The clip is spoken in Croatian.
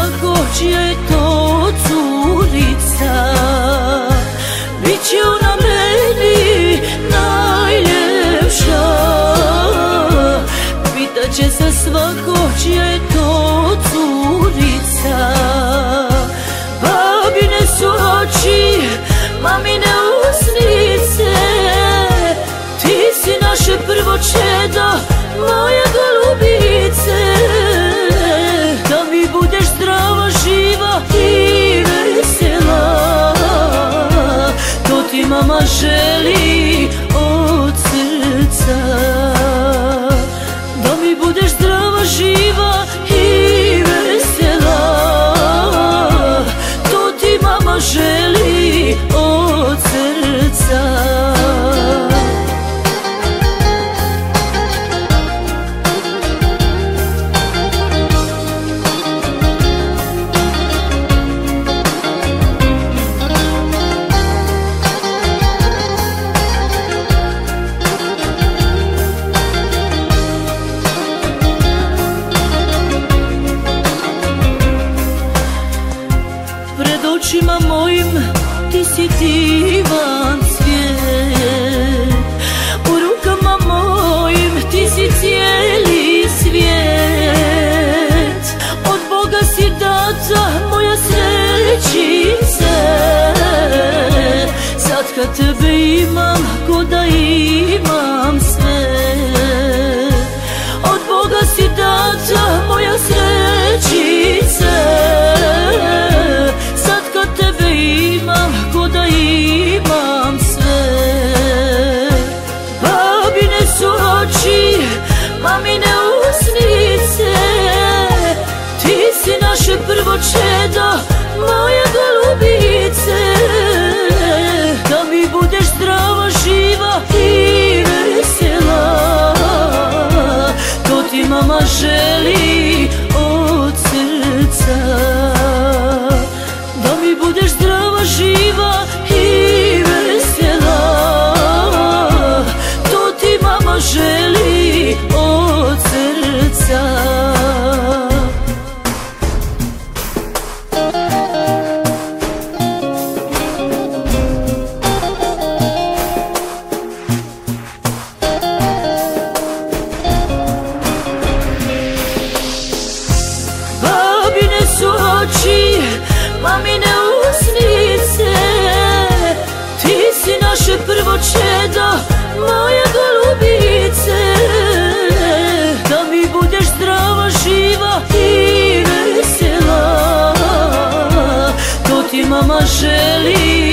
svako čija je to curica. Biće ona meni najljepša, pitaće se svako čija je to curica. Babine su oči, mamine usnice, ti si naše prvo čedo, moje golubice. Da mi budeš zdrava, živa i vesela, to ti mama želi od srca. Da mi budeš zdrava, živa i vesela, to ti mama želi od srca. Pred očima mojim ti si divan cvijet, u rukama mojim ti si cijeli svijet. Od Boga si data moja srećice, sad kad tebe imam ko da imam sve. Od Boga si data moja srećice, ko da imam sve. Babine su oči, mamine usnice, ti si naše prvo čedo, moje golubice. Da mi budeš zdrava, živa i vesela, to ti mama želi od srca. Da mi budeš zdrava, živa i vesela, to ti mama želi od srca. Babine su oči, mamine usnice, ti si naše prvo čedo, moje golubice. Da mi budeš zdrava, živa i vesela, to ti mama želi